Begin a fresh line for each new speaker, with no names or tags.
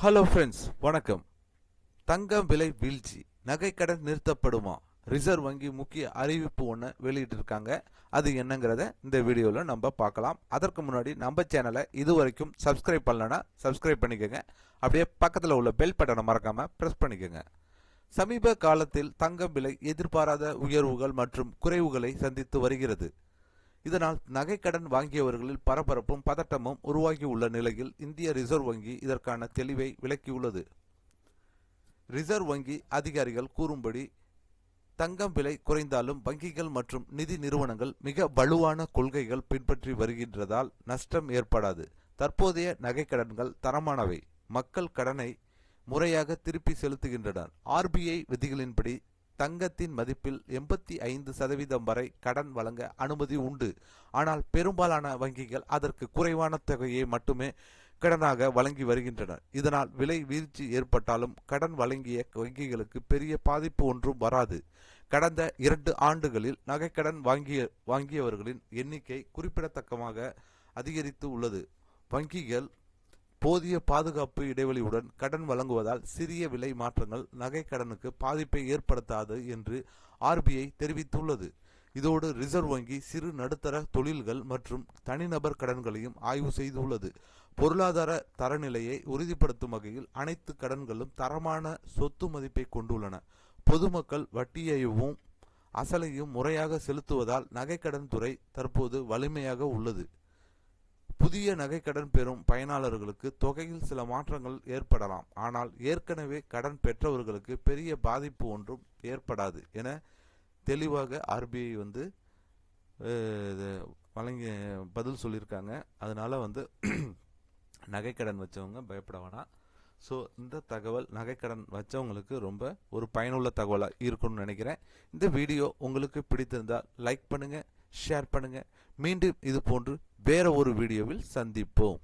Hello friends, வணக்கம். தங்கம் விலை வீழ்ச்சி, நகை கடன் நிறுத்தப்படுமா? ரிசர்வ் வங்கி முக்கிய அறிவிப்பு ஒன்று வெளியிட்டிருக்காங்க. அது என்னங்கிறத இந்த வீடியோவில் நம்ம பார்க்கலாம். அதற்கு முன்னாடி நம்ம சேனலை இதுவரைக்கும் சப்ஸ்கிரைப் பண்ணலன்னா சப்ஸ்கிரைப் பண்ணிக்கோங்க. அப்படியே பக்கத்தில் உள்ள பெல் பட்டனை மறக்காம ப்ரெஸ் பண்ணிக்கோங்க. சமீப காலத்தில் தங்கம் விலை எதிர்பாராத உயர்வுகள் மற்றும் குறைவுகளை சந்தித்து வருகிறது. இதனால் நகைக்கடன் வாங்கியவர்களில் பரபரப்பும் பதட்டமும் உருவாகியுள்ள நிலையில் இந்திய ரிசர்வ் வங்கி இதற்கான தெளிவை விளக்கியுள்ளது. ரிசர்வ் வங்கி அதிகாரிகள் கூறும்படி, தங்கம் விலை குறைந்தாலும் வங்கிகள் மற்றும் நிதி நிறுவனங்கள் மிக வலுவான கொள்கைகள் பின்பற்றி வருகின்றதால் நஷ்டம் ஏற்படாது. தற்போதைய நகைக்கடன்கள் தரமானவை, மக்கள் கடனை முறையாக திருப்பி செலுத்துகின்றனர். ஆர்பிஐ விதிகளின்படி தங்கத்தின் மதிப்பில் 85% வரை கடன் வழங்க அனுமதி உண்டு. ஆனால் பெரும்பாலான வங்கிகள் அதற்கு குறைவான தொகையை மட்டுமே கடனாக வழங்கி வருகின்றனர். இதனால் விலை வீழ்ச்சி ஏற்பட்டாலும் கடன் வழங்கிய வங்கிகளுக்கு பெரிய பாதிப்பு ஒன்றும் வராது. கடந்த 2 ஆண்டுகளில் நகைக்கடன் வாங்கியவர்களின் எண்ணிக்கை குறிப்பிடத்தக்கமாக அதிகரித்து உள்ளது. வங்கிகள் போதிய பாதுகாப்பு இடைவெளியுடன் கடன் வழங்குவதால் சிறிய விலை மாற்றங்கள் நகை கடனுக்கு பாதிப்பை ஏற்படுத்தாது என்று ஆர்பிஐ தெரிவித்துள்ளது. இதோடு ரிசர்வ் வங்கி சிறு நடுத்தர தொழில்கள் மற்றும் தனிநபர் கடன்களையும் ஆய்வு செய்துள்ளது. பொருளாதார தரநிலையை உறுதிப்படுத்தும் வகையில் அனைத்து கடன்களும் தரமான சொத்து மதிப்பை கொண்டுள்ளன. பொதுமக்கள் வட்டியையும் அசலையும் முறையாக செலுத்துவதால் நகைக்கடன் துறை தற்போது வலிமையாக உள்ளது. புதிய நகைக்கடன் பெறும் பயனாளர்களுக்கு தொகையில் சில மாற்றங்கள் ஏற்படலாம். ஆனால் ஏற்கனவே கடன் பெற்றவர்களுக்கு பெரிய பாதிப்பு ஒன்றும் ஏற்படாது என தெளிவாக ஆர்பிஐ வழங்கி பதில் சொல்லியிருக்காங்க. அதனால நகைக்கடன் வச்சவங்க பயப்பட வேணாம். ஸோ இந்த தகவல் நகைக்கடன் வச்சவங்களுக்கு ரொம்ப ஒரு பயனுள்ள தகவலாக இருக்கும்னு நினைக்கிறேன். இந்த வீடியோ உங்களுக்கு பிடித்திருந்தால் லைக் பண்ணுங்க, ஷேர் பண்ணுங்க. மீண்டும் இது போன்று வேற ஒரு வீடியோவில் சந்திப்போம்.